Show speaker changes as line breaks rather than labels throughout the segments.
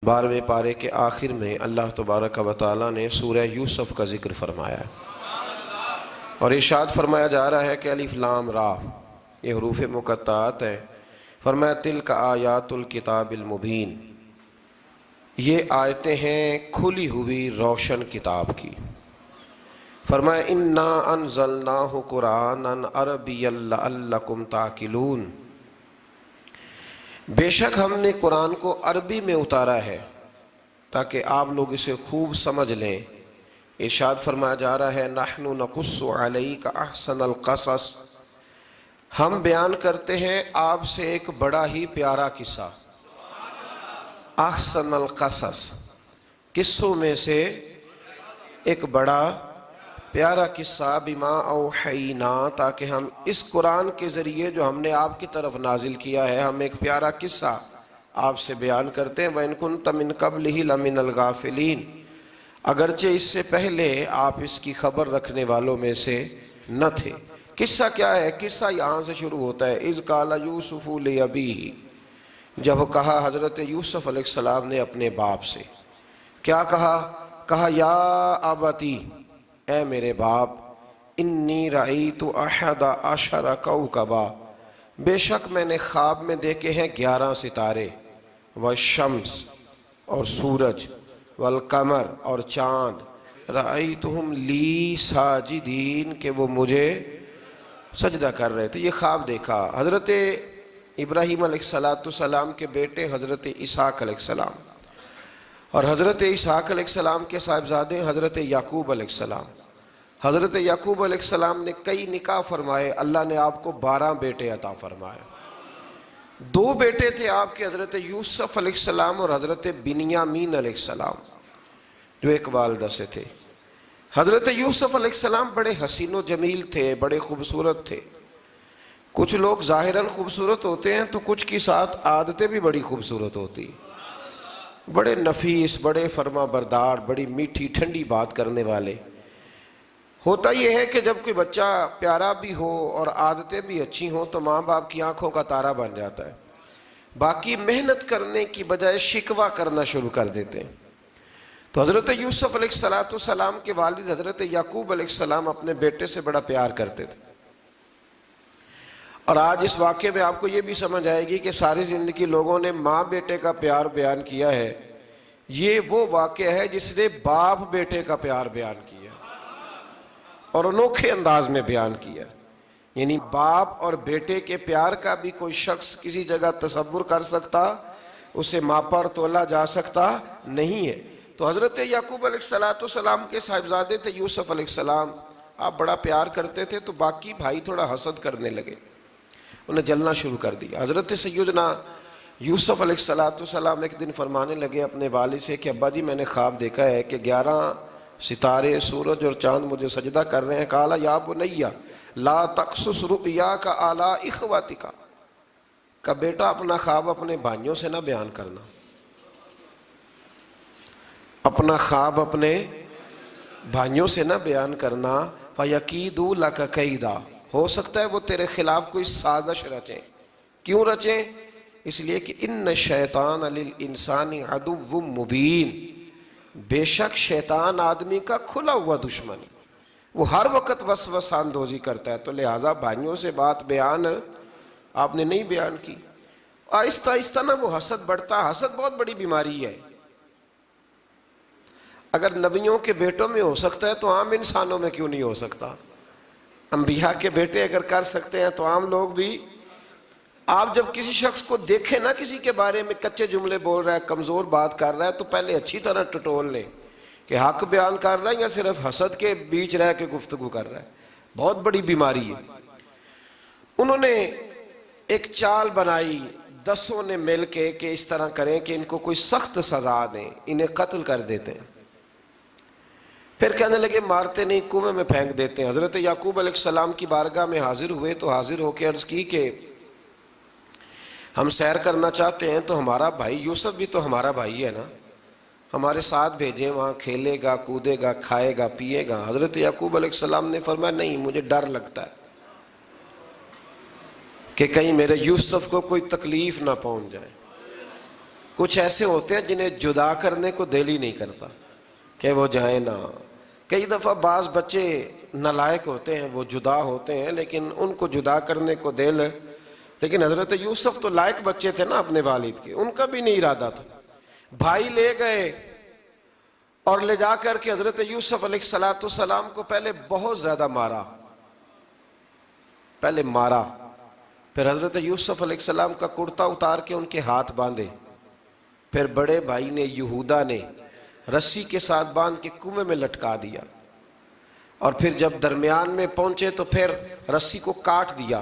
12ویں پارے کے آخر میں اللہ تبارک و تعالیٰ نے سورہ یوسف کا ذکر فرمایا ہے، اور ارشاد فرمایا جا رہا ہے کہ الف لام را، یہ حروف مقطعات ہیں۔ فرمایا تلک آیات الکتاب المبین، یہ آیتیں ہیں کھلی ہوئی روشن کتاب کی۔ فرمایا انا انزلناہ قرآنا عربیا لعلکم تعقلون، بے شک ہم نے قرآن کو عربی میں اتارا ہے تاکہ آپ لوگ اسے خوب سمجھ لیں۔ ارشاد فرمایا جا رہا ہے نحن نقص علیک احسن القصص، ہم بیان کرتے ہیں آپ سے ایک بڑا ہی پیارا قصہ۔ احسن القصص، قصوں میں سے ایک بڑا پیارا قصہ، بما اوحینا، تاکہ ہم اس قرآن کے ذریعے جو ہم نے آپ کی طرف نازل کیا ہے، ہم ایک پیارا قصہ آپ سے بیان کرتے ہیں۔ وَإِن كُنتَ مِن قَبْلِهِ لَمِنَ الْغَافِلِينَ، اگرچہ اس سے پہلے آپ اس کی خبر رکھنے والوں میں سے نہ تھے۔ قصہ کیا ہے؟ قصہ یہاں سے شروع ہوتا ہے، اِذْ قَالَ يُوسُفُ لِأَبِيهِ، جب کہا حضرت یوسف علیہ السلام نے اپنے باپ سے، کیا کہا یا ابتی، اے میرے باپ، انی رأیت احد عشر کوکبا، بے شک میں نے خواب میں دیکھے ہیں 11 ستارے، والشمس، اور سورج، والقمر، اور چاند، رأیتہم لی ساجدین، کہ وہ مجھے سجدہ کر رہے تھے۔ یہ خواب دیکھا حضرت ابراہیم علیہ السلام کے بیٹے حضرت اسحاق علیہ السلام، اور حضرت اسحاق علیہ السلام کے صاحبزادے حضرت یعقوب علیہ السلام۔ حضرت یعقوب علیہ السلام نے کئی نکاح فرمائے، اللہ نے آپ کو 12 بیٹے عطا فرمائے۔ 2 بیٹے تھے آپ کے، حضرت یوسف علیہ السلام اور حضرت بنیامین علیہ السلام، جو ایک والدہ سے تھے۔ حضرت یوسف علیہ السلام بڑے حسین و جمیل تھے، بڑے خوبصورت تھے۔ کچھ لوگ ظاہراً خوبصورت ہوتے ہیں تو کچھ کی ساتھ عادتیں بھی بڑی خوبصورت ہوتی، بڑے نفیس، بڑے فرما بردار، بڑی میٹھی ٹھنڈی بات کرنے والے۔ ہوتا یہ ہے کہ جب کوئی بچہ پیارا بھی ہو اور عادتیں بھی اچھی ہوں تو ماں باپ کی آنکھوں کا تارا بن جاتا ہے، باقی محنت کرنے کی بجائے شکوہ کرنا شروع کر دیتے ہیں۔ تو حضرت یوسف علیہ السلام کے والد حضرت یعقوب علیہ السلام اپنے بیٹے سے بڑا پیار کرتے تھے، اور آج اس واقعے میں آپ کو یہ بھی سمجھ آئے گی کہ ساری زندگی لوگوں نے ماں بیٹے کا پیار بیان کیا ہے، یہ وہ واقعہ ہے جس نے باپ بیٹے کا پیار بیان کیا اور انوکھے انداز میں بیان کیا۔ یعنی باپ اور بیٹے کے پیار کا بھی کوئی شخص کسی جگہ تصور کر سکتا، اسے ماپا اور تولا جا سکتا نہیں ہے۔ تو حضرت یعقوب علیہ السلام کے صاحبزادے تھے یوسف علیہ السلام، آپ بڑا پیار کرتے تھے تو باقی بھائی تھوڑا حسد کرنے لگے، انہیں جلنا شروع کر دیا۔ حضرت سیدنا یوسف علیہ السلام ایک دن فرمانے لگے اپنے والد سے کہ ابا جی میں نے خواب دیکھا ہے کہ 11 ستارے، سورج اور چاند مجھے سجدہ کر رہے ہیں۔ قال یا بنی لا تقصص رؤیاک علی اخوتک، کہ بیٹا اپنا خواب اپنے بھائیوں سے نہ بیان کرنا، اپنا خواب اپنے بھائیوں سے نہ بیان کرنا، فیکیدوا لک کیدا، ہو سکتا ہے وہ تیرے خلاف کوئی سازش رچیں۔ کیوں رچیں؟ اس لیے کہ ان الشیطان للانسان عدو مبین، بے شک شیطان آدمی کا کھلا ہوا دشمن، وہ ہر وقت وسوسہ اندوزی کرتا ہے، تو لہٰذا بھائیوں سے بات بیان آپ نے نہیں بیان کی۔ آہستہ آہستہ نا وہ حسد بڑھتا، حسد بہت بڑی بیماری ہے۔ اگر نبیوں کے بیٹوں میں ہو سکتا ہے تو عام انسانوں میں کیوں نہیں ہو سکتا؟ انبیاء کے بیٹے اگر کر سکتے ہیں تو عام لوگ بھی۔ آپ جب کسی شخص کو دیکھیں نا کسی کے بارے میں کچے جملے بول رہا ہے، کمزور بات کر رہا ہے، تو پہلے اچھی طرح ٹٹول لیں کہ حق بیان کر رہا ہے یا صرف حسد کے بیچ رہ کے گفتگو کر رہا ہے۔ بہت بڑی بیماری ہے۔ انہوں نے ایک چال بنائی 10 نے مل کے کہ اس طرح کریں کہ ان کو کوئی سخت سزا دیں، انہیں قتل کر دیتے ہیں۔ پھر کہنے لگے مارتے نہیں، کنویں میں پھینک دیتے ہیں۔ حضرت یعقوب علیہ السلام کی بارگاہ میں حاضر ہوئے تو حاضر ہو کے عرض کی کہ ہم سیر کرنا چاہتے ہیں تو ہمارا بھائی یوسف بھی تو ہمارا بھائی ہے نا، ہمارے ساتھ بھیجیں، وہاں کھیلے گا، کودے گا، کھائے گا، پیے گا۔ حضرت یعقوب علیہ السلام نے فرمایا نہیں، مجھے ڈر لگتا ہے کہ کہیں میرے یوسف کو کوئی تکلیف نہ پہنچ جائے، کچھ ایسے ہوتے ہیں جنہیں جدا کرنے کو دل ہی نہیں کرتا کہ وہ جائیں نہ. کئی دفعہ بعض بچے نالائق ہوتے ہیں، وہ جدا ہوتے ہیں لیکن ان کو جدا کرنے کو دل. لیکن حضرت یوسف تو لائق بچے تھے نا اپنے والد کے، ان کا بھی نہیں ارادہ تھا. بھائی لے گئے اور لے جا کر کے حضرت یوسف علیہ السلام کو پہلے بہت زیادہ مارا. پھر حضرت یوسف علیہ السلام کا کرتا اتار کے ان کے ہاتھ باندھے. پھر بڑے بھائی نے یہودا نے رسی کے ساتھ باندھ کے کنویں میں لٹکا دیا. اور پھر جب درمیان میں پہنچے تو پھر رسی کو کاٹ دیا.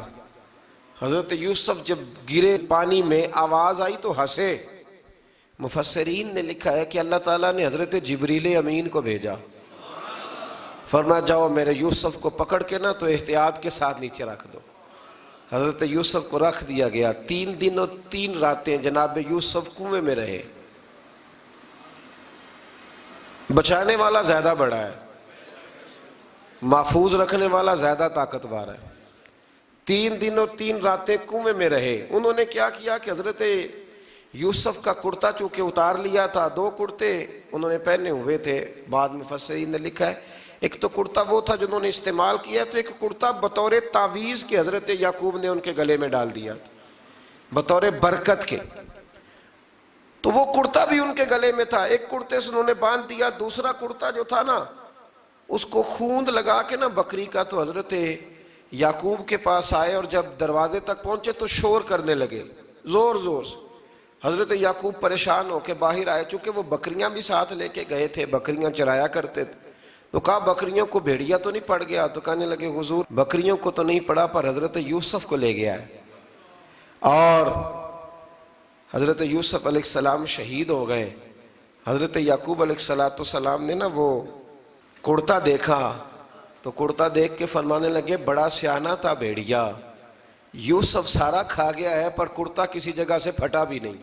حضرت یوسف جب گرے پانی میں آواز آئی تو ہنسے. مفسرین نے لکھا ہے کہ اللہ تعالیٰ نے حضرت جبریل امین کو بھیجا، فرمایا جاؤ میرے یوسف کو پکڑ کے نا تو احتیاط کے ساتھ نیچے رکھ دو. حضرت یوسف کو رکھ دیا گیا. 3 دن اور 3 راتیں جناب یوسف کنویں میں رہے. بچانے والا زیادہ بڑا ہے، محفوظ رکھنے والا زیادہ طاقتور ہے. 3 دن اور 3 راتیں کنویں میں رہے. انہوں نے کیا کیا کہ حضرت یوسف کا کرتا چونکہ اتار لیا تھا، 2 کرتے انہوں نے پہنے ہوئے تھے. بعد مفسرین نے لکھا ہے ایک تو کرتا وہ تھا جنہوں نے استعمال کیا، تو ایک کرتا بطور تعویذ کے حضرت یعقوب نے ان کے گلے میں ڈال دیا بطور برکت کے. تو وہ کرتا بھی ان کے گلے میں تھا. ایک کرتے سے انہوں نے باندھ دیا. دوسرا کرتا جو تھا نا اس کو خوند لگا کے نا بکری کا، تو حضرت یعقوب کے پاس آئے اور جب دروازے تک پہنچے تو شور کرنے لگے زور زور سے. حضرت یعقوب پریشان ہو کے باہر آئے، چونکہ وہ بکریاں بھی ساتھ لے کے گئے تھے، بکریاں چرایا کرتے تھے. تو کہا بکریوں کو بھیڑیا تو نہیں پڑ گیا؟ تو کہنے لگے حضور بکریوں کو تو نہیں پڑا پر حضرت یوسف کو لے گیا ہے. اور حضرت یوسف علیہ السلام شہید ہو گئے. حضرت یعقوب علیہ السلام نے نا وہ کرتا دیکھا تو کرتا دیکھ کے فرمانے لگے بڑا سیانہ تھا بھیڑیا، یوسف سارا کھا گیا ہے پر کرتا کسی جگہ سے پھٹا بھی نہیں.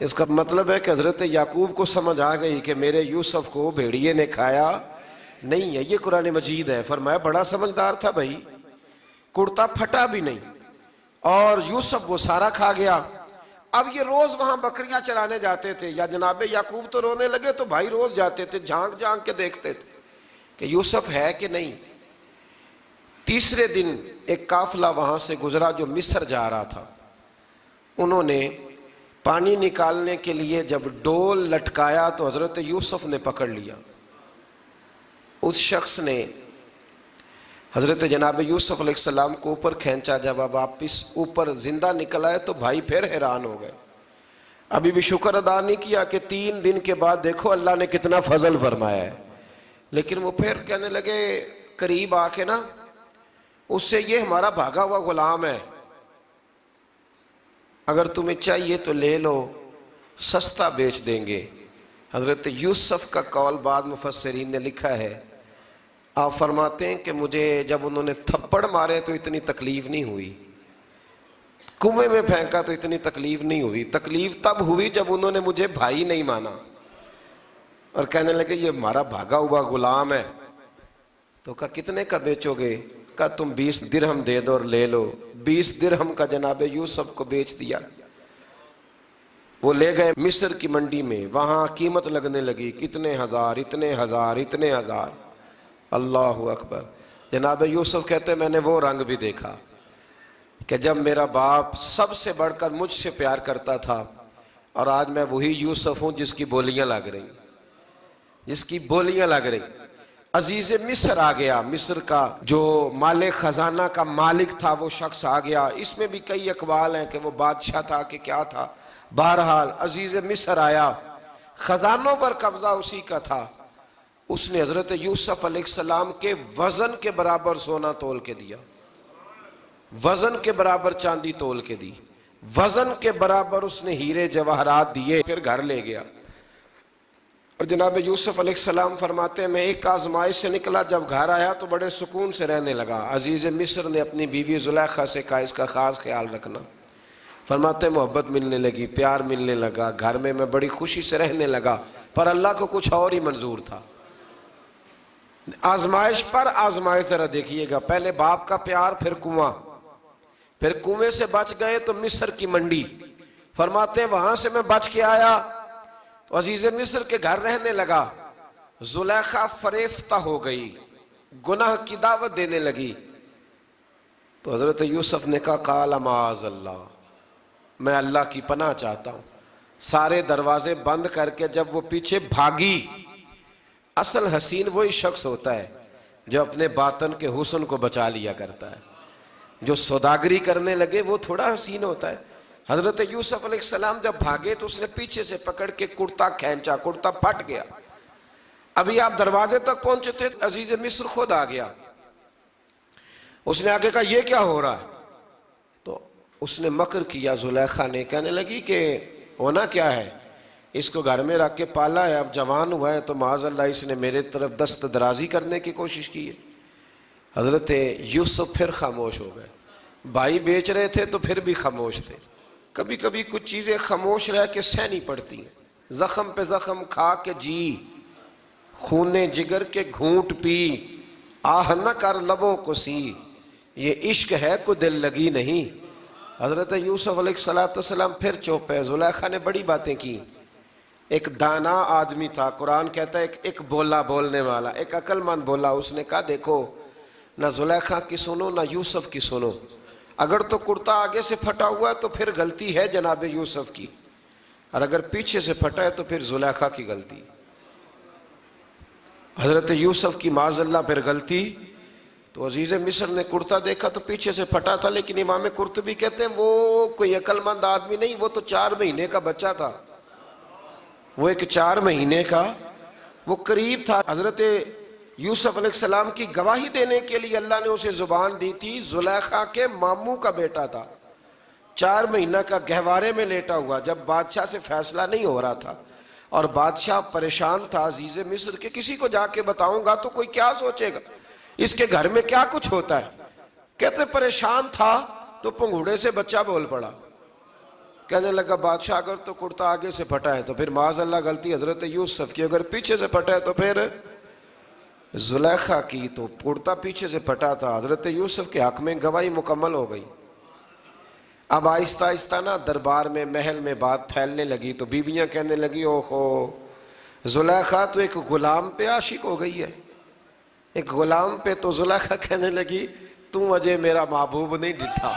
اس کا مطلب ہے کہ حضرت یعقوب کو سمجھ آ گئی کہ میرے یوسف کو بھیڑیے نے کھایا نہیں ہے. یہ قرآن مجید ہے. فرمایا بڑا سمجھدار تھا بھائی، کرتا پھٹا بھی نہیں اور یوسف وہ سارا کھا گیا. اب یہ روز وہاں بکریاں چرانے جاتے تھے. یا جناب یعقوب تو رونے لگے تو بھائی روز جاتے تھے، جھانک جھانک کے دیکھتے تھے کہ یوسف ہے کہ نہیں. تیسرے دن ایک قافلہ وہاں سے گزرا جو مصر جا رہا تھا. انہوں نے پانی نکالنے کے لیے جب ڈول لٹکایا تو حضرت یوسف نے پکڑ لیا. اس شخص نے حضرت جناب یوسف علیہ السلام کو اوپر کھینچا. جب آپ واپس اوپر زندہ نکل آئے تو بھائی پھر حیران ہو گئے. ابھی بھی شکر ادا نہیں کیا کہ 3 دن کے بعد دیکھو اللہ نے کتنا فضل فرمایا ہے. لیکن وہ پھر کہنے لگے قریب آ کے نا اس سے یہ ہمارا بھاگا ہوا غلام ہے، اگر تمہیں چاہیے تو لے لو، سستا بیچ دیں گے. حضرت یوسف کا قول بعد مفسرین نے لکھا ہے. آپ فرماتے ہیں کہ مجھے جب انہوں نے تھپڑ مارے تو اتنی تکلیف نہیں ہوئی، کنویں میں پھینکا تو اتنی تکلیف نہیں ہوئی. تکلیف تب ہوئی جب انہوں نے مجھے بھائی نہیں مانا اور کہنے لگے یہ ہمارا بھاگا ہوا غلام ہے. تو کہا کتنے کا بیچو گے؟ کہا تم 20 درہم دے دو اور لے لو. 20 درہم کا جناب یوسف کو بیچ دیا. وہ لے گئے مصر کی منڈی میں، وہاں قیمت لگنے لگی کتنے ہزار اتنے ہزار اتنے ہزار. اللہ اکبر. جناب یوسف کہتے میں نے وہ رنگ بھی دیکھا کہ جب میرا باپ سب سے بڑھ کر مجھ سے پیار کرتا تھا اور آج میں وہی یوسف ہوں جس کی بولیاں لگ رہی، جس کی بولیاں لگ رہی. عزیز مصر آ گیا. مصر کا جو مالک خزانہ کا مالک تھا وہ شخص آ گیا. اس میں بھی کئی اقوال ہیں کہ وہ بادشاہ تھا کہ کیا تھا. بہرحال عزیز مصر آیا، خزانوں پر قبضہ اسی کا تھا. اس نے حضرت یوسف علیہ السلام کے وزن کے برابر سونا تول کے دیا، وزن کے برابر چاندی تول کے دی، وزن کے برابر اس نے ہیرے جواہرات دیے. پھر گھر لے گیا. اور جناب یوسف علیہ السلام فرماتے ہیں میں ایک آزمائش سے نکلا، جب گھر آیا تو بڑے سکون سے رہنے لگا. عزیز مصر نے اپنی بیوی زلیخا سے کہا اس کا خاص خیال رکھنا. فرماتے ہیں محبت ملنے لگی، پیار ملنے لگا، گھر میں بڑی خوشی سے رہنے لگا. پر اللہ کو کچھ اور ہی منظور تھا. آزمائش پر آزمائش ذرا دیکھیے گا. پہلے باپ کا پیار، پھر کنواں، پھر کنویں سے بچ گئے تو مصر کی منڈی. فرماتے ہیں وہاں سے میں بچ کے آیا تو عزیز مصر کے گھر رہنے لگا، زلیخا فریفتہ ہو گئی، گناہ کی دعوت دینے لگی، تو حضرت یوسف نے کہا قال معاذ اللہ، میں اللہ کی پناہ چاہتا ہوں۔ سارے دروازے بند کر کے جب وہ پیچھے بھاگی، اصل حسین وہی شخص ہوتا ہے جو اپنے باطن کے حسن کو بچا لیا کرتا ہے، جو سوداگری کرنے لگے وہ تھوڑا حسین ہوتا ہے۔ حضرت یوسف علیہ السلام جب بھاگے تو اس نے پیچھے سے پکڑ کے کرتا کھینچا، کرتا پھٹ گیا۔ ابھی آپ دروازے تک پہنچے تھے، عزیز مصر خود آ گیا۔ اس نے آگے کہا یہ کیا ہو رہا ہے؟ تو اس نے مکر کیا، زلیخا نے، کہنے لگی کہ ہونا کیا ہے، اس کو گھر میں رکھ کے پالا ہے، اب جوان ہوا ہے تو معاذ اللہ اس نے میرے طرف دست درازی کرنے کی کوشش کی ہے۔ حضرت یوسف پھر خاموش ہو گئے۔ بھائی بیچ رہے تھے تو پھر بھی خاموش تھے۔ کبھی کبھی کچھ چیزیں خاموش رہ کے سہنی پڑتی ہیں۔ زخم پہ زخم کھا کے جی، خون جگر کے گھونٹ پی، آہ نہ کر لبوں کو سی، یہ عشق ہے کو دل لگی نہیں۔ حضرت یوسف علیہ السلام پھر چپ ہے۔ زلیخا نے بڑی باتیں کی۔ ایک دانا آدمی تھا، قرآن کہتا ہے ایک بولا بولنے والا، ایک عقل مند بولا۔ اس نے کہا دیکھو نہ زلیخا کی سنو نہ یوسف کی سنو، اگر تو کرتا آگے سے پھٹا ہوا ہے تو پھر غلطی ہے جناب یوسف کی، اور اگر پیچھے سے پھٹا ہے تو پھر زلیخا کی غلطی۔ حضرت یوسف کی معاذ اللہ پھر غلطی۔ تو عزیز مصر نے کرتا دیکھا تو پیچھے سے پھٹا تھا، لیکن امام قرطبی کہتے ہیں وہ کوئی عقل مند آدمی نہیں، وہ تو 4 مہینے کا بچہ تھا، وہ ایک 4 مہینے کا وہ قریب تھا۔ حضرت یوسف علیہ السلام کی گواہی دینے کے لیے اللہ نے اسے زبان دی تھی۔ زلیخا کے ماموں کا بیٹا تھا، 4 مہینہ کا گہوارے میں لیٹا ہوا، جب بادشاہ سے فیصلہ نہیں ہو رہا تھا اور بادشاہ پریشان تھا عزیز مصر کے کسی کو جا کے بتاؤں گا تو کوئی کیا سوچے گا، اس کے گھر میں کیا کچھ ہوتا ہے۔ کہتے پریشان تھا تو پنگھوڑے سے بچہ بول پڑا، کہنے لگا بادشاہ اگر تو کرتا آگے سے پھٹا ہے تو پھر معاذ اللہ غلطی حضرت یوسف کی، اگر پیچھے سے پھٹا ہے تو پھر زلیخا کی۔ تو کرتا پیچھے سے پھٹا تھا، حضرت یوسف کے حق میں گواہی مکمل ہو گئی۔ اب آہستہ آہستہ نا دربار میں محل میں بات پھیلنے لگی، تو بیویاں کہنے لگی اوہو زلیخا تو ایک غلام پہ عاشق ہو گئی ہے، ایک غلام پہ۔ تو زلیخا کہنے لگی تم اجے میرا محبوب نہیں ڈٹھا۔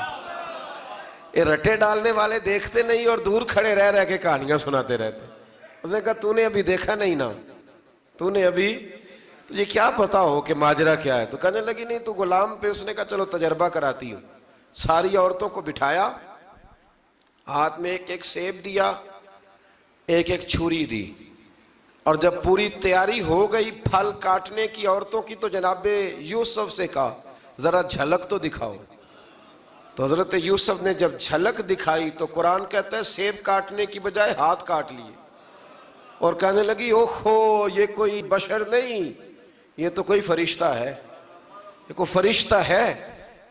یہ رٹے ڈالنے والے دیکھتے نہیں اور دور کھڑے رہ رہ کے کہانیاں سناتے رہتے۔ اس نے کہا تو نے ابھی دیکھا نہیں نا، تو نے ابھی، تجھے کیا پتا ہو کہ ماجرا کیا ہے؟ تو کہنے لگی نہیں تو غلام پہ۔ اس نے کہا چلو تجربہ کراتی ہوں۔ ساری عورتوں کو بٹھایا، ہاتھ میں ایک ایک سیب دیا، ایک ایک چھری دی، اور جب پوری تیاری ہو گئی پھل کاٹنے کی عورتوں کی تو جناب یوسف سے کہا ذرا جھلک تو دکھاؤ۔ تو حضرت یوسف نے جب جھلک دکھائی تو قرآن کہتا ہے سیب کاٹنے کی بجائے ہاتھ کاٹ لیے، اور کہنے لگی اوہو یہ کوئی بشر نہیں، یہ تو کوئی فرشتہ ہے، یہ کوئی فرشتہ ہے،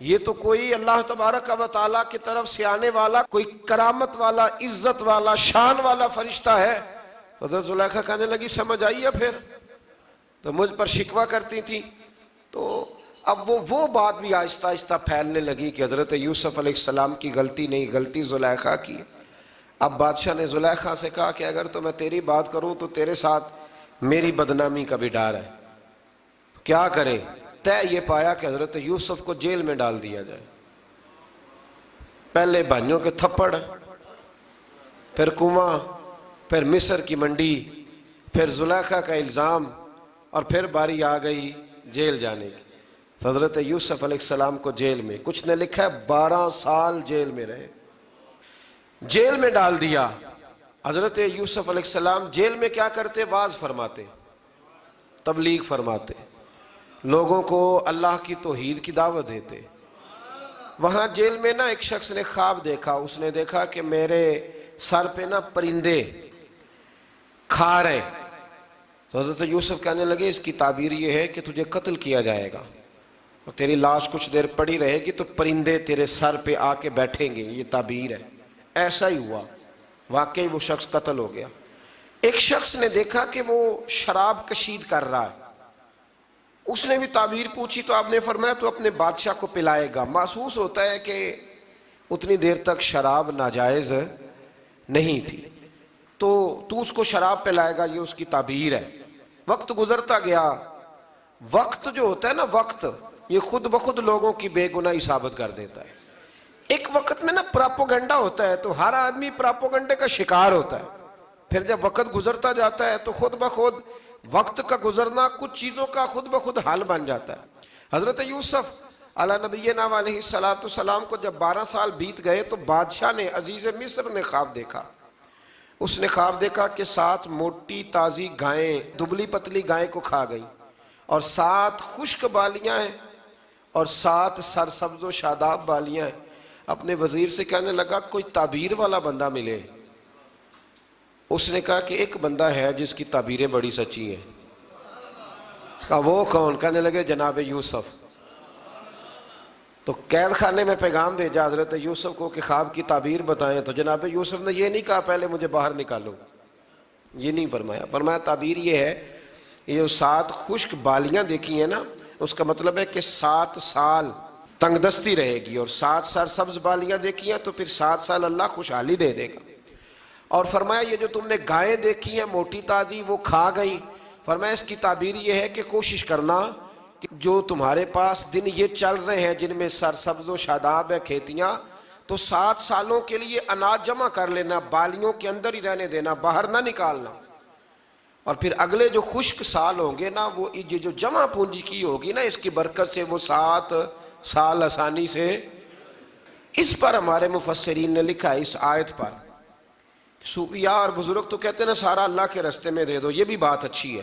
یہ تو کوئی اللہ تبارک و تعالیٰ کی طرف سے آنے والا کوئی کرامت والا، عزت والا، شان والا فرشتہ ہے۔ حضرت زلیخا کہنے لگی سمجھ آئی ہے پھر، تو مجھ پر شکوہ کرتی تھی۔ تو اب وہ بات بھی آہستہ آہستہ پھیلنے لگی کہ حضرت یوسف علیہ السلام کی غلطی نہیں، غلطی زلیخا کی۔ اب بادشاہ نے زلیخا سے کہا کہ اگر تو میں تیری بات کروں تو تیرے ساتھ میری بدنامی کا بھی ڈر ہے، کیا کریں؟ طے یہ پایا کہ حضرت یوسف کو جیل میں ڈال دیا جائے۔ پہلے بھائیوں کے تھپڑ، پھر کنواں، پھر مصر کی منڈی، پھر زلیخا کا الزام، اور پھر باری آ گئی جیل جانے کی۔ حضرت یوسف علیہ السلام کو جیل میں، کچھ نے لکھا ہے 12 سال جیل میں رہے، جیل میں ڈال دیا۔ حضرت یوسف علیہ السلام جیل میں کیا کرتے؟ واعظ فرماتے، تبلیغ فرماتے، لوگوں کو اللہ کی توحید کی دعوت دیتے۔ وہاں جیل میں نا ایک شخص نے خواب دیکھا، اس نے دیکھا کہ میرے سر پہ نا پرندے کھا رہے۔ تو حضرت یوسف کہنے لگے اس کی تعبیر یہ ہے کہ تجھے قتل کیا جائے گا، اور تیری لاش کچھ دیر پڑی رہے گی تو پرندے تیرے سر پہ آ کے بیٹھیں گے، یہ تعبیر ہے۔ ایسا ہی ہوا، واقعی وہ شخص قتل ہو گیا۔ ایک شخص نے دیکھا کہ وہ شراب کشید کر رہا ہے، اس نے بھی تعبیر پوچھی تو آپ نے فرمایا تو اپنے بادشاہ کو پلائے گا۔ محسوس ہوتا ہے کہ اتنی دیر تک شراب ناجائز نہیں تھی، تو اس کو شراب پلائے گا، یہ اس کی تعبیر ہے۔ وقت گزرتا گیا، وقت جو ہوتا ہے نا، وقت یہ خود بخود لوگوں کی بے گناہی ثابت کر دیتا ہے۔ ایک وقت میں نا پراپوگنڈا ہوتا ہے تو ہر آدمی پراپوگنڈے کا شکار ہوتا ہے، پھر جب وقت گزرتا جاتا ہے تو خود بخود وقت کا گزرنا کچھ چیزوں کا خود بخود حال بن جاتا ہے۔ حضرت یوسف علی نبینا علیہ السلام کو جب 12 سال بیت گئے تو بادشاہ نے، عزیز مصر نے خواب دیکھا۔ اس نے خواب دیکھا کہ 7 موٹی تازی گائیں دبلی پتلی گائیں کو کھا گئی، اور 7 خشک بالیاں ہیں اور 7 سرسبز و شاداب بالیاں ہیں۔ اپنے وزیر سے کہنے لگا کوئی تعبیر والا بندہ ملے۔ اس نے کہا کہ ایک بندہ ہے جس کی تعبیریں بڑی سچی ہیں۔ کہا وہ کون؟ کہنے لگے جناب یوسف۔ تو قید خانے میں پیغام بھیجا حضرت یوسف کو کہ خواب کی تعبیر بتائیں، تو جناب یوسف نے یہ نہیں کہا پہلے مجھے باہر نکالو، یہ نہیں فرمایا۔ فرمایا تعبیر یہ ہے، یہ 7 خشک بالیاں دیکھی ہیں نا، اس کا مطلب ہے کہ 7 سال تنگ دستی رہے گی، اور 7 سرسبز بالیاں دیکھی ہیں تو پھر 7 سال اللہ خوشحالی دے دے گا۔ اور فرمایا یہ جو تم نے گائیں دیکھی ہیں موٹی تازی وہ کھا گئی، فرمایا اس کی تعبیر یہ ہے کہ کوشش کرنا کہ جو تمہارے پاس دن یہ چل رہے ہیں جن میں سرسبز و شاداب ہے کھیتیاں، تو 7 سالوں کے لیے اناج جمع کر لینا، بالیوں کے اندر ہی رہنے دینا، باہر نہ نکالنا، اور پھر اگلے جو خشک سال ہوں گے نا، وہ یہ جو جمع پونجی کی ہوگی نا، اس کی برکت سے وہ 7 سال آسانی سے۔ اس پر ہمارے مفسرین نے لکھا ہے، اس آیت پر صوفیاء اور بزرگ تو کہتے ہیں نا سارا اللہ کے راستے میں دے دو، یہ بھی بات اچھی ہے،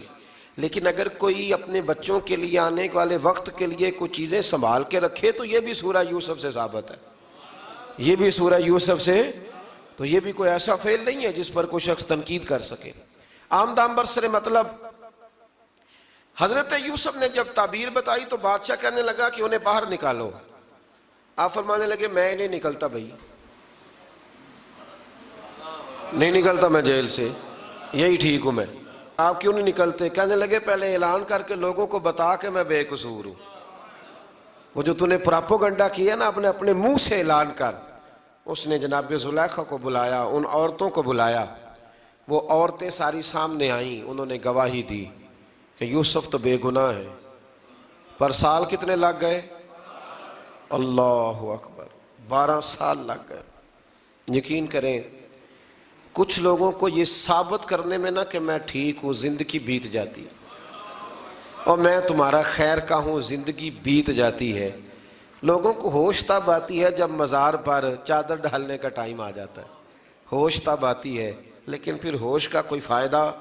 لیکن اگر کوئی اپنے بچوں کے لیے آنے والے وقت کے لیے کوئی چیزیں سنبھال کے رکھے تو یہ بھی سورہ یوسف سے ثابت ہے، یہ بھی سورہ یوسف سے، تو یہ بھی کوئی ایسا فعل نہیں ہے جس پر کوئی شخص تنقید کر سکے۔ آمدام برسر مطلب حضرت یوسف نے جب تعبیر بتائی تو بادشاہ کہنے لگا کہ انہیں باہر نکالو۔ آپ فرمانے لگے میں نہیں نکلتا بھائی، نہیں نکلتا میں جیل سے، یہی ٹھیک ہوں میں۔ آپ کیوں نہیں نکلتے؟ کہنے لگے پہلے اعلان کر کے لوگوں کو بتا کہ میں بے قصور ہوں۔ وہ جو تو نے پراپوگنڈا کیا نا اپنے منہ سے اعلان کر۔ اس نے جناب زلیخا کو بلایا، ان عورتوں کو بلایا، وہ عورتیں ساری سامنے آئیں، انہوں نے گواہی دی کہ یوسف تو بے گناہ ہے۔ پر سال کتنے لگ گئے؟ اللہ اکبر، 12 سال لگ گئے۔ یقین کریں کچھ لوگوں کو یہ ثابت کرنے میں نا کہ میں ٹھیک ہوں زندگی بیت جاتی ہے، اور میں تمہارا خیر کا ہوں زندگی بیت جاتی ہے۔ لوگوں کو ہوش تب آتی ہے جب مزار پر چادر ڈالنے کا ٹائم آ جاتا ہے، ہوش تب آتی ہے، لیکن پھر ہوش کا کوئی فائدہ۔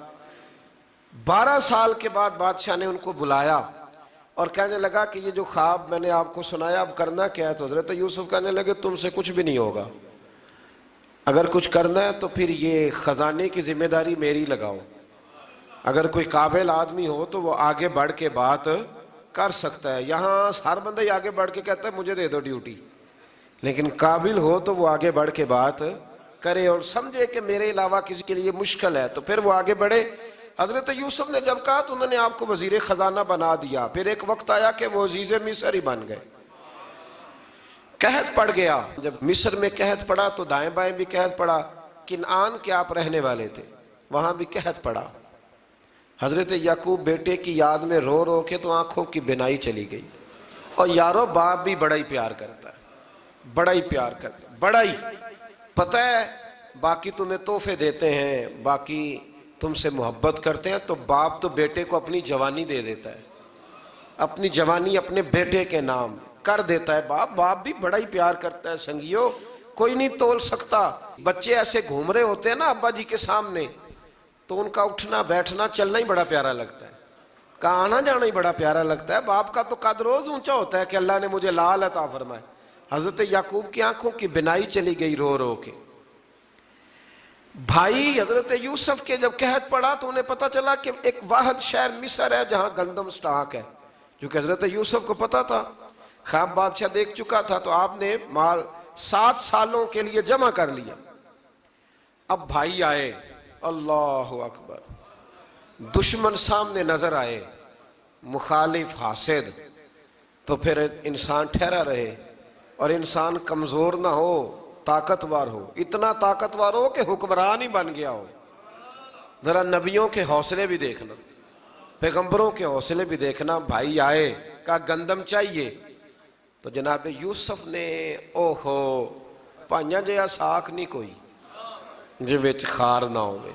12 سال کے بعد بادشاہ نے ان کو بلایا اور کہنے لگا کہ یہ جو خواب میں نے آپ کو سنایا اب کرنا کیا ہے؟ تو حضرت یوسف کہنے لگے تم سے کچھ بھی نہیں ہوگا، اگر کچھ کرنا ہے تو پھر یہ خزانے کی ذمہ داری میری لگاؤ، اگر کوئی قابل آدمی ہو تو وہ آگے بڑھ کے بات کر سکتا ہے۔ یہاں ہر بندہ ہی آگے بڑھ کے کہتا ہے مجھے دے دو ڈیوٹی، لیکن قابل ہو تو وہ آگے بڑھ کے بات کرے اور سمجھے کہ میرے علاوہ کسی کے لیے مشکل ہے، تو پھر وہ آگے بڑھے۔ حضرت یوسف نے جب کہا تو انہوں نے آپ کو وزیر خزانہ بنا دیا۔ پھر ایک وقت آیا کہ وہ عزیز مصر ہی بن گئے، قحط پڑ گیا۔ جب مصر میں قحط پڑا تو دائیں بائیں بھی قحط پڑا۔ کنعان کے آپ رہنے والے تھے، وہاں بھی قحط پڑا۔ حضرت یعقوب بیٹے کی یاد میں رو رو کے تو آنکھوں کی بینائی چلی گئی۔ اور یارو باپ بھی بڑا ہی پیار کرتا ہے، بڑا ہی پیار کرتا ہے، بڑا ہی پتہ ہے۔ باقی تمہیں تحفے دیتے ہیں، باقی تم سے محبت کرتے ہیں، تو باپ تو بیٹے کو اپنی جوانی دے دیتا ہے، اپنی جوانی اپنے بیٹے کے نام کر دیتا ہے۔ باپ بھی بڑا ہی پیار کرتا ہے۔ سنگیو کوئی نہیں تول سکتا۔ بچے ایسے گھوم رہے ہوتے ہیں نا ابا جی کے سامنے، تو ان کا اٹھنا بیٹھنا چلنا ہی بڑا پیارا لگتا ہے، کا آنا جانا ہی بڑا پیارا لگتا ہے۔ باپ کا تو قد روز اونچا ہوتا ہے کہ اللہ نے مجھے لال عطا فرمائے۔ حضرت یعقوب کی آنکھوں کی بینائی چلی گئی رو رو کے۔ بھائی حضرت یوسف کے جب قحط پڑا تو انہیں پتا چلا کہ ایک واحد شہر مصر ہے جہاں گندم سٹاک ہے، کیونکہ حضرت یوسف کو پتا تھا، خواب بادشاہ دیکھ چکا تھا، تو آپ نے مال 7 سالوں کے لیے جمع کر لیا۔ اب بھائی آئے، اللہ اکبر، دشمن سامنے نظر آئے، مخالف حاسد، تو پھر انسان ٹھہرا رہے اور انسان کمزور نہ ہو، طاقتور ہو، اتنا طاقتور ہو کہ حکمران ہی بن گیا ہو۔ ذرا نبیوں کے حوصلے بھی دیکھنا، پیغمبروں کے حوصلے بھی دیکھنا۔ بھائی آئے، کہا گندم چاہیے، تو جناب یوسف نے اوہو پائیاں جیا ساکھ نہیں کوئی جے وچ خار نہ ہوئے۔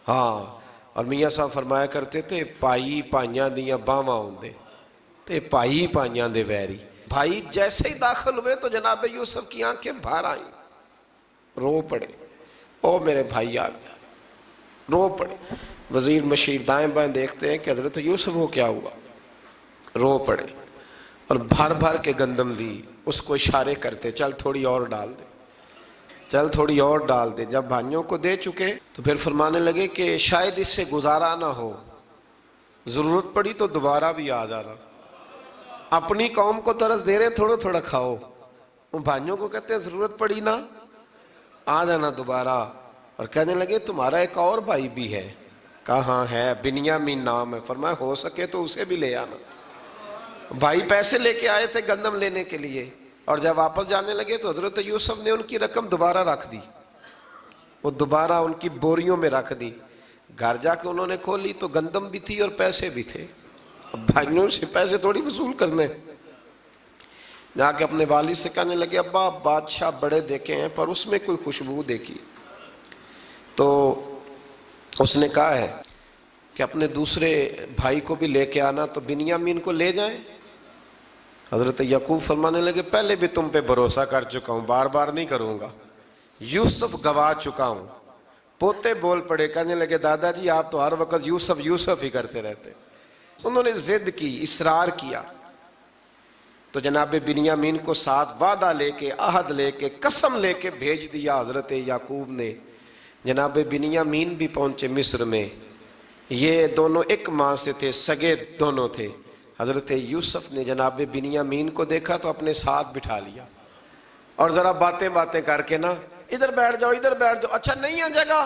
ہاں، اور میاں صاحب فرمایا کرتے تھے پائی پائیاں دیاں باواں ہوندے تے پائی پائیاں دے ویری۔ بھائی جیسے ہی داخل ہوئے تو جناب یوسف کی آنکھیں باہر آئیں، رو پڑے، او میرے بھائی آ گیا، رو پڑے۔ وزیر مشیر دائیں بائیں دیکھتے ہیں کہ حضرت یوسف وہ کیا ہوا، رو پڑے اور بھر بھر کے گندم دی، اس کو اشارے کرتے چل تھوڑی اور ڈال دے، چل تھوڑی اور ڈال دے۔ جب بھائیوں کو دے چکے تو پھر فرمانے لگے کہ شاید اس سے گزارا نہ ہو، ضرورت پڑی تو دوبارہ بھی آ جانا۔ اپنی قوم کو ترس دے رہے تھوڑا تھوڑا کھاؤ، ان بھائیوں کو کہتے ہیں ضرورت پڑی نا آ جانا دوبارہ۔ اور کہنے لگے تمہارا ایک اور بھائی بھی ہے، کہا ہاں ہے، بنیامین نام ہے۔ فرمایا ہو سکے تو اسے بھی لے آنا۔ بھائی پیسے لے کے آئے تھے گندم لینے کے لیے، اور جب واپس جانے لگے تو حضرت یوسف نے ان کی رقم دوبارہ رکھ دی، وہ دوبارہ ان کی بوریوں میں رکھ دی۔ گھر جا کے انہوں نے کھولی تو گندم بھی تھی اور پیسے بھی تھے۔ اب بھائیوں سے پیسے تھوڑی وصول کرنے، جا کے اپنے والد سے کہنے لگے ابا بادشاہ بڑے دیکھے ہیں پر اس میں کوئی خوشبو دیکھی، تو اس نے کہا ہے کہ اپنے دوسرے بھائی کو بھی لے کے آنا، تو بنیامین کو لے جائیں۔ حضرت یعقوب فرمانے لگے پہلے بھی تم پہ بھروسہ کر چکا ہوں، بار بار نہیں کروں گا، یوسف گوا چکا ہوں۔ پوتے بول پڑے، کہنے لگے دادا جی آپ تو ہر وقت یوسف یوسف ہی کرتے رہتے۔ انہوں نے ضد کی، اصرار کیا، تو جناب بنیامین کو ساتھ وعدہ لے کے، عہد لے کے، قسم لے کے بھیج دیا حضرت یعقوب نے۔ جناب بنیامین بھی پہنچے مصر میں، یہ دونوں ایک ماں سے تھے، سگے دونوں تھے۔ حضرت یوسف نے جناب بنیامین کو دیکھا تو اپنے ساتھ بٹھا لیا، اور ذرا باتیں کر کے نا ادھر بیٹھ جاؤ ادھر بیٹھ جاؤ، اچھا نہیں ہے جگہ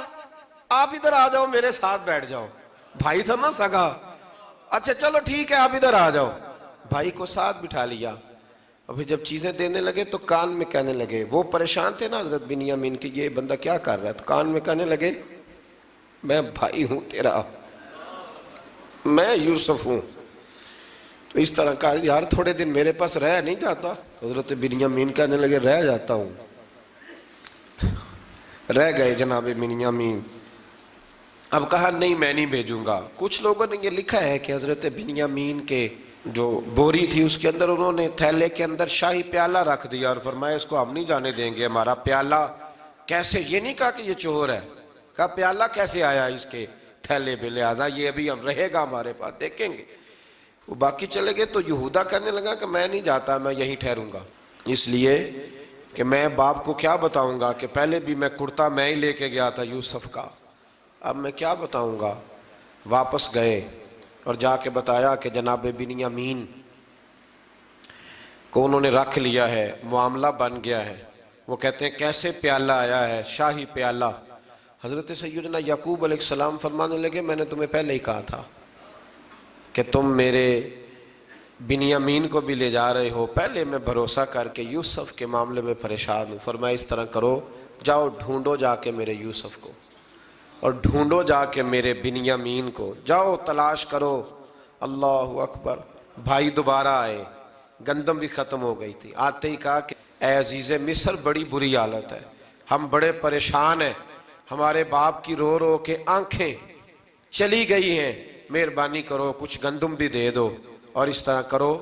آپ ادھر آ جاؤ میرے ساتھ بیٹھ جاؤ۔ بھائی تھا نا سگا، اچھا چلو ٹھیک ہے آپ ادھر آ جاؤ۔ بھائی کو ساتھ بٹھا لیا، ابھی جب چیزیں دینے لگے تو کان میں کہنے لگے، وہ پریشان تھے نا حضرت بنیامین کی یہ بندہ کیا کر رہا ہے، تو کان میں کہنے لگے میں بھائی ہوں تیرا، میں یوسف ہوں۔ تو اس طرح کہا یار تھوڑے دن میرے پاس رہ نہیں جاتا، تو حضرت بنیامین کہنے لگے رہ جاتا ہوں۔ رہ گئے جناب بنیامین۔ اب کہا نہیں میں نہیں بھیجوں گا۔ کچھ لوگوں نے یہ لکھا ہے کہ حضرت بنیامین کے جو بوری تھی اس کے اندر انہوں نے تھیلے کے اندر شاہی پیالہ رکھ دیا اور فرمایا اس کو ہم نہیں جانے دیں گے، ہمارا پیالہ کیسے، یہ نہیں کہا کہ یہ چور ہے، کہا پیالہ کیسے آیا اس کے تھیلے پہ، لہذا یہ ابھی ہم رہے گا ہمارے پاس، دیکھیں گے۔ وہ باقی چلے گئے تو یہودا کہنے لگا کہ میں نہیں جاتا، میں یہیں ٹھہروں گا، اس لیے کہ میں باپ کو کیا بتاؤں گا کہ پہلے بھی میں کرتا میں ہی لے کے گیا تھا یوسف کا، اب میں کیا بتاؤں گا۔ واپس گئے اور جا کے بتایا کہ جناب بنیامین کو انہوں نے رکھ لیا ہے، معاملہ بن گیا ہے۔ وہ کہتے ہیں کیسے پیالہ آیا ہے، شاہی پیالہ۔ حضرت سیدنا یعقوب علیہ السلام فرمانے لگے میں نے تمہیں پہلے ہی کہا تھا کہ تم میرے بنیامین کو بھی لے جا رہے ہو، پہلے میں بھروسہ کر کے یوسف کے معاملے میں پریشان ہوں۔ فرمایا اس طرح کرو، جاؤ ڈھونڈو جا کے میرے یوسف کو، اور ڈھونڈو جا کے میرے بنیامین کو، جاؤ تلاش کرو۔ اللہ اکبر۔ بھائی دوبارہ آئے، گندم بھی ختم ہو گئی تھی، آتے ہی کہا کہ اے عزیز مصر بڑی بری حالت ہے، ہم بڑے پریشان ہیں، ہمارے باپ کی رو رو کے آنکھیں چلی گئی ہیں، مہربانی کرو کچھ گندم بھی دے دو، اور اس طرح کرو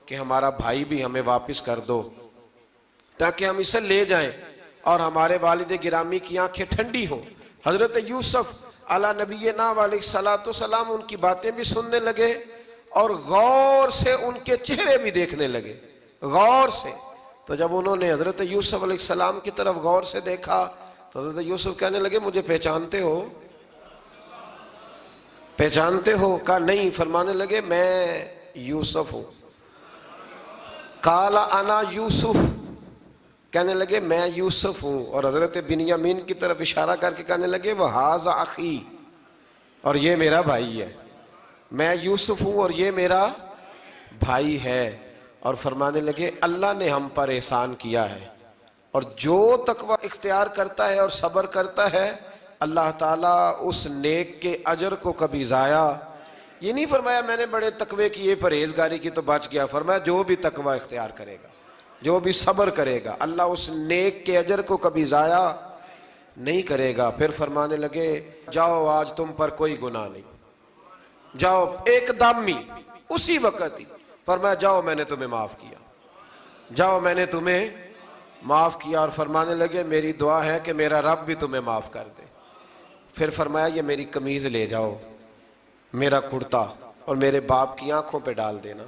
کہ ہمارا بھائی بھی ہمیں واپس کر دو تاکہ ہم اسے لے جائیں اور ہمارے والد گرامی کی آنکھیں ٹھنڈی ہوں۔ حضرت یوسف علی نبینا علیہ السلام ان کی باتیں بھی سننے لگے اور غور سے ان کے چہرے بھی دیکھنے لگے، غور سے۔ تو جب انہوں نے حضرت یوسف علیہ السلام کی طرف غور سے دیکھا تو حضرت یوسف کہنے لگے مجھے پہچانتے ہو، پہچانتے ہو؟ کہا نہیں۔ فرمانے لگے میں یوسف ہوں۔ قال انا یوسف، کہنے لگے میں یوسف ہوں، اور حضرت بنیامین کی طرف اشارہ کر کے کہنے لگے وَهَذَا أَخِي، اور یہ میرا بھائی ہے، میں یوسف ہوں اور یہ میرا بھائی ہے۔ اور فرمانے لگے اللہ نے ہم پر احسان کیا ہے، اور جو تقوی اختیار کرتا ہے اور صبر کرتا ہے اللہ تعالیٰ اس نیک کے اجر کو کبھی ضائع، یہ نہیں فرمایا میں نے بڑے تقوی کیے پرہیزگاری کی تو بچ گیا، فرمایا جو بھی تقوی اختیار کرے گا، جو بھی صبر کرے گا، اللہ اس نیک کے اجر کو کبھی ضائع نہیں کرے گا۔ پھر فرمانے لگے جاؤ آج تم پر کوئی گناہ نہیں، جاؤ ایک دم ہی اسی وقت ہی فرمایا جاؤ میں نے تمہیں معاف کیا، جاؤ میں نے تمہیں معاف کیا۔ اور فرمانے لگے میری دعا ہے کہ میرا رب بھی تمہیں معاف کر دے۔ پھر فرمایا یہ میری قمیض لے جاؤ، میرا کرتا، اور میرے باپ کی آنکھوں پہ ڈال دینا،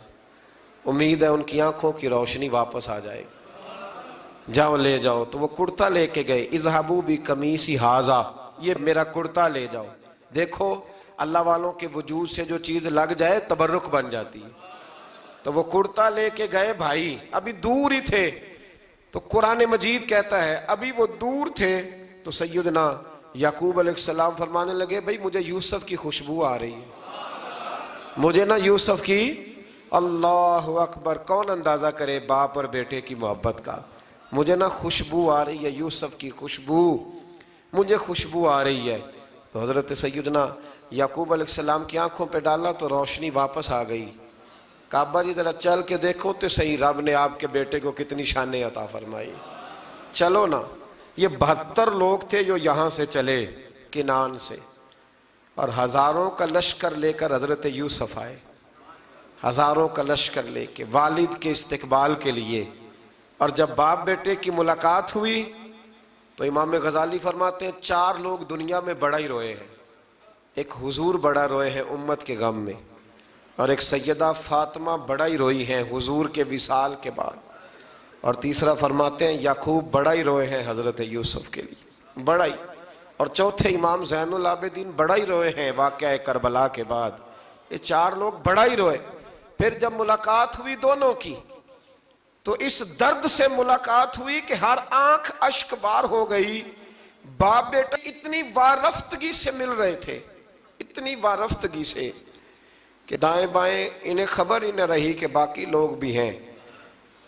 امید ہے ان کی آنکھوں کی روشنی واپس آ جائے گی، جاؤ لے جاؤ۔ تو وہ کرتا لے کے گئے، اذهبوا بقمیصی ھذا، یہ میرا کرتا لے جاؤ۔ دیکھو اللہ والوں کے وجود سے جو چیز لگ جائے تبرک بن جاتی ہے۔ تو وہ کرتا لے کے گئے، بھائی ابھی دور ہی تھے، تو قرآن مجید کہتا ہے ابھی وہ دور تھے تو سیدنا یعقوب علیہ السلام فرمانے لگے بھئی مجھے یوسف کی خوشبو آ رہی ہے، مجھے نا یوسف کی، اللہ اکبر، کون اندازہ کرے باپ اور بیٹے کی محبت کا، مجھے نا خوشبو آ رہی ہے، یوسف کی خوشبو، مجھے خوشبو آ رہی ہے۔ تو حضرت سیدنا یعقوب علیہ السلام کی آنکھوں پہ ڈالا تو روشنی واپس آ گئی۔ کعبہ جی ذرا چل کے دیکھو تو صحیح رب نے آپ کے بیٹے کو کتنی شانیں عطا فرمائی۔ چلو نا، یہ 72 لوگ تھے جو یہاں سے چلے کنعان سے، اور ہزاروں کا لشکر لے کر حضرت یوسف آئے، ہزاروں کا لشکر لے کے والد کے استقبال کے لیے۔ اور جب باپ بیٹے کی ملاقات ہوئی تو امام غزالی فرماتے ہیں 4 لوگ دنیا میں بڑا ہی روئے ہیں، ایک حضور بڑا روئے ہیں امت کے غم میں، اور ایک سیدہ فاطمہ بڑا ہی روئی ہیں حضور کے وصال کے بعد، اور تیسرا فرماتے ہیں یعقوب بڑا ہی روئے ہیں حضرت یوسف کے لیے، بڑا ہی، اور چوتھے امام زین العابدین بڑا ہی روئے ہیں واقعہ کربلا کے بعد۔ یہ 4 لوگ بڑا ہی روئے۔ پھر جب ملاقات ہوئی دونوں کی تو اس درد سے ملاقات ہوئی کہ ہر آنکھ اشک بار ہو گئی، باپ بیٹا اتنی وارفتگی سے مل رہے تھے، اتنی وارفتگی سے کہ دائیں بائیں انہیں خبر ہی نہ رہی کہ باقی لوگ بھی ہیں۔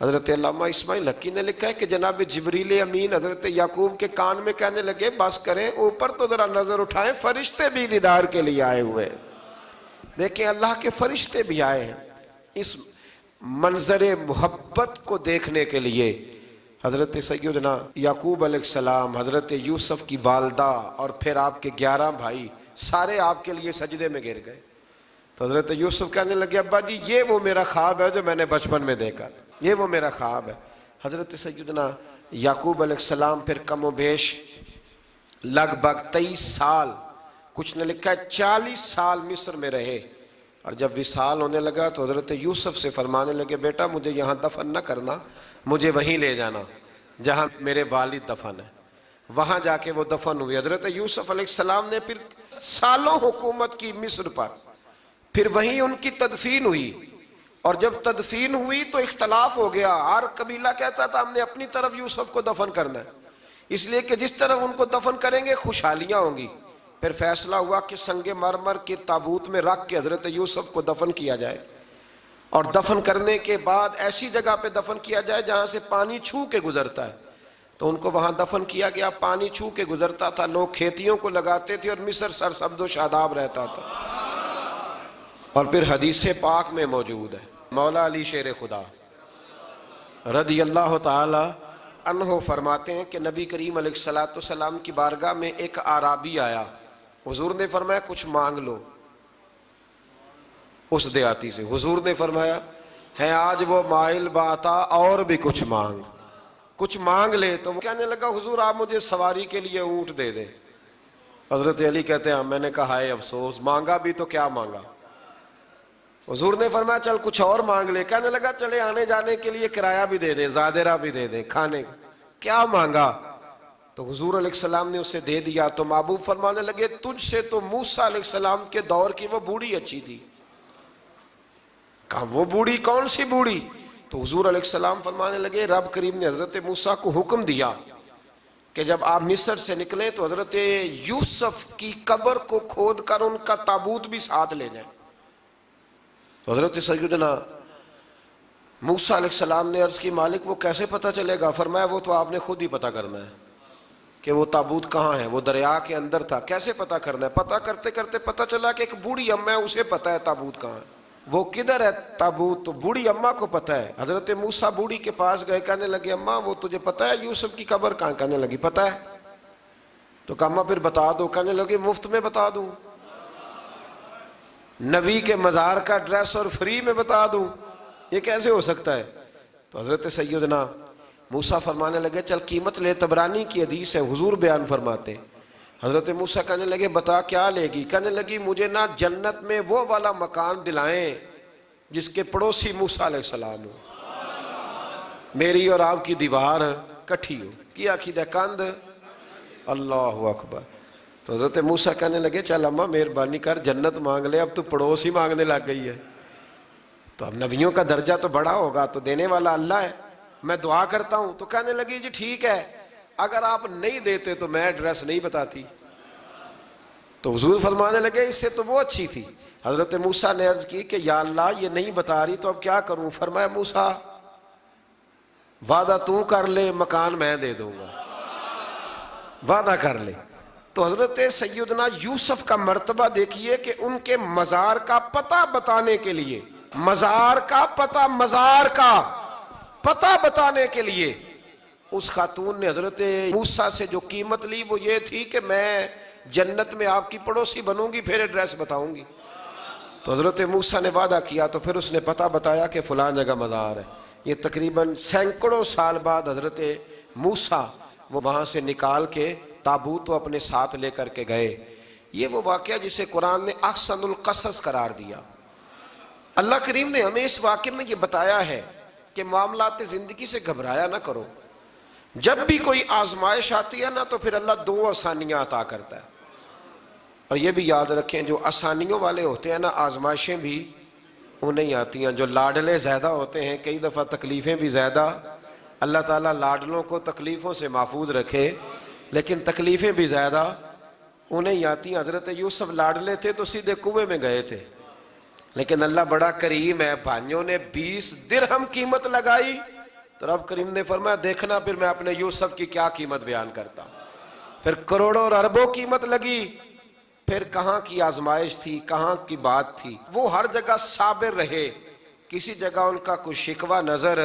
حضرت علامہ اسماعیل حقی نے لکھا ہے کہ جناب جبریل امین حضرت یعقوب کے کان میں کہنے لگے بس کریں، اوپر تو ذرا نظر اٹھائیں، فرشتے بھی دیدار کے لیے آئے ہوئے ہیں، دیکھیں اللہ کے فرشتے بھی آئے ہیں اس منظر محبت کو دیکھنے کے لیے۔ حضرت سیدنا یعقوب علیہ السلام، حضرت یوسف کی والدہ، اور پھر آپ کے 11 بھائی سارے آپ کے لیے سجدے میں گر گئے۔ تو حضرت یوسف کہنے لگے ابا جی یہ وہ میرا خواب ہے جو میں نے بچپن میں دیکھا تھا، یہ وہ میرا خواب ہے۔ حضرت سیدنا یعقوب علیہ السلام پھر کم و بیش لگ بھگ 23 سال، کچھ نے لکھا ہے 40 سال مصر میں رہے، اور جب وصال ہونے لگا تو حضرت یوسف سے فرمانے لگے بیٹا مجھے یہاں دفن نہ کرنا، مجھے وہیں لے جانا جہاں میرے والد دفن ہے۔ وہاں جا کے وہ دفن ہوئی۔ حضرت یوسف علیہ السلام نے پھر سالوں حکومت کی مصر پر، پھر وہیں ان کی تدفین ہوئی، اور جب تدفین ہوئی تو اختلاف ہو گیا، ہر قبیلہ کہتا تھا ہم نے اپنی طرف یوسف کو دفن کرنا ہے، اس لیے کہ جس طرف ان کو دفن کریں گے خوشحالیاں ہوں گی۔ پھر فیصلہ ہوا کہ سنگ مرمر کے تابوت میں رکھ کے حضرت یوسف کو دفن کیا جائے، اور دفن کرنے کے بعد ایسی جگہ پہ دفن کیا جائے جہاں سے پانی چھو کے گزرتا ہے۔ تو ان کو وہاں دفن کیا گیا، پانی چھو کے گزرتا تھا، لوگ کھیتیوں کو لگاتے تھے اور مصر سرسبز و شاداب رہتا تھا۔ اور پھر حدیث پاک میں موجود ہے، مولا علی شیر خدا رضی اللہ تعالی عنہ فرماتے ہیں کہ نبی کریم علیہ السلام کی بارگاہ میں ایک اعرابی آیا، حضور نے فرمایا کچھ مانگ لو اس دیہاتی سے۔ حضور نے فرمایا ہے آج وہ مائل باتا اور بھی کچھ مانگ لے۔ تو وہ کہنے لگا حضور آپ مجھے سواری کے لیے اونٹ دے دیں۔ حضرت علی کہتے ہیں میں نے کہا ہے افسوس، مانگا بھی تو کیا مانگا۔ حضور نے فرمایا چل کچھ اور مانگ لے۔ کہنے لگا چلے آنے جانے کے لیے کرایہ بھی دے دیں، زادرہ بھی دے دیں، کھانے کیا مانگا۔ تو حضور علیہ السلام نے اسے دے دیا۔ تو محبوب فرمانے لگے تجھ سے تو موسیٰ علیہ السلام کے دور کی وہ بوڑھی اچھی تھی۔ کہا وہ بوڑھی کون سی بوڑھی؟ تو حضور علیہ السلام فرمانے لگے رب کریم نے حضرت موسیٰ کو حکم دیا کہ جب آپ مصر سے نکلیں تو حضرت یوسف کی قبر کو کھود کر ان کا تابوت بھی ساتھ لے جائیں۔ تو حضرت سیدنا موسیٰ علیہ السلام نے عرض کی مالک وہ کیسے پتہ چلے گا؟ فرمایا وہ تو آپ نے خود ہی پتہ کرنا ہے کہ وہ تابوت کہاں ہے، وہ دریا کے اندر تھا، کیسے پتہ کرنا ہے؟ پتہ کرتے کرتے پتہ چلا کہ ایک بوڑھی اماں ہے، اسے پتہ ہے تابوت کہاں ہے، وہ کدھر ہے تابوت، تو بوڑھی اماں کو پتہ ہے۔ حضرت موسیٰ بوڑھی کے پاس گئے، کہنے لگے اماں وہ تجھے پتہ ہے یوسف کی قبر کہاں؟ کہنے لگی پتہ ہے۔ تو کہا اماں پھر بتا دو، کہنے لگے مفت میں بتا دوں، نبی کے مزار کا ڈریس اور فری میں بتا دوں، یہ کیسے ہو سکتا ہے؟ تو حضرت سیدنا موسیٰ فرمانے لگے چل قیمت لے، طبرانی کی حدیث ہے، حضور بیان فرماتے۔ حضرت موسیٰ کہنے لگے بتا کیا لے گی؟ کہنے لگی مجھے نا جنت میں وہ والا مکان دلائیں جس کے پڑوسی موسیٰ علیہ السلام ہو، میری اور آپ کی دیوار کٹھی ہو، کیا عقیدہ کند، اللہ اکبر۔ تو حضرت موسیٰ کہنے لگے چل اماں مہربانی کر جنت مانگ لے، اب تو پڑوس ہی مانگنے لگ گئی ہے، تو اب نبیوں کا درجہ تو بڑا ہوگا، تو دینے والا اللہ ہے، میں دعا کرتا ہوں۔ تو کہنے لگی جی ٹھیک ہے، اگر آپ نہیں دیتے تو میں ایڈریس نہیں بتاتی۔ تو حضور فرمانے لگے اس سے تو وہ اچھی تھی۔ حضرت موسیٰ نے عرض کی کہ یا اللہ یہ نہیں بتا رہی تو اب کیا کروں؟ فرمایا موسیٰ وعدہ تو کر لے، مکان میں دے دوں گا، وعدہ کر لے۔ تو حضرت سیدنا یوسف کا مرتبہ دیکھیے کہ ان کے مزار کا پتہ بتانے کے لیے، مزار کا پتہ، مزار کا پتہ بتانے کے لیے اس خاتون نے حضرت موسیٰ سے جو قیمت لی وہ یہ تھی کہ میں جنت میں آپ کی پڑوسی بنوں گی پھر ایڈریس بتاؤں گی۔ تو حضرت موسیٰ نے وعدہ کیا تو پھر اس نے پتہ بتایا کہ فلاں جگہ مزار ہے۔ یہ تقریباً سینکڑوں سال بعد حضرت موسیٰ وہ وہاں سے نکال کے تابوت کو اپنے ساتھ لے کر کے گئے۔ یہ وہ واقعہ جسے قرآن نے احسن القصص قرار دیا۔ اللہ کریم نے ہمیں اس واقعے میں یہ بتایا ہے کہ معاملات زندگی سے گھبرایا نہ کرو، جب بھی کوئی آزمائش آتی ہے نا تو پھر اللہ دو آسانیاں عطا کرتا ہے، اور یہ بھی یاد رکھیں جو آسانیوں والے ہوتے ہیں نا آزمائشیں بھی انہیں آتی ہیں، جو لاڈلے زیادہ ہوتے ہیں کئی دفعہ تکلیفیں بھی زیادہ۔ اللہ تعالیٰ لاڈلوں کو تکلیفوں سے محفوظ رکھے، لیکن تکلیفیں بھی زیادہ انہیں آتی ہیں۔ حضرت یوسف لاڈلے تھے تو سیدھے کنویں میں گئے تھے، لیکن اللہ بڑا کریم ہے، بھائیوں نے 20 درہم قیمت لگائی تو رب کریم نے فرمایا دیکھنا پھر میں اپنے یوسف کی کیا قیمت بیان کرتا ہوں۔ پھر کروڑوں اور اربوں قیمت لگی، پھر کہاں کی آزمائش تھی، کہاں کی بات تھی، وہ ہر جگہ صابر رہے، کسی جگہ ان کا کوئی شکوہ نظر،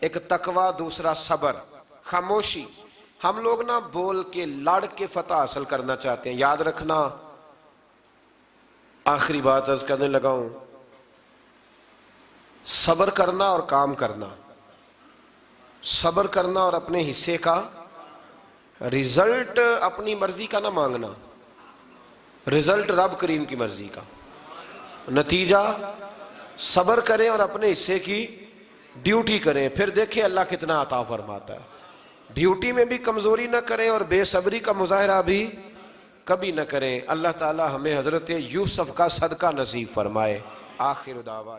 ایک تقوی دوسرا صبر، خاموشی۔ ہم لوگ نہ بول کے لڑ کے فتح حاصل کرنا چاہتے ہیں، یاد رکھنا۔ آخری بات عرض کرنے لگا ہوں، صبر کرنا اور کام کرنا، صبر کرنا اور اپنے حصے کا رزلٹ اپنی مرضی کا نہ مانگنا، رزلٹ رب کریم کی مرضی کا، نتیجہ صبر کریں اور اپنے حصے کی ڈیوٹی کریں، پھر دیکھیں اللہ کتنا عطا فرماتا ہے۔ ڈیوٹی میں بھی کمزوری نہ کریں اور بے صبری کا مظاہرہ بھی کبھی نہ کریں۔ اللہ تعالی ہمیں حضرت یوسف کا صدقہ نصیب فرمائے۔ آخر دعویٰ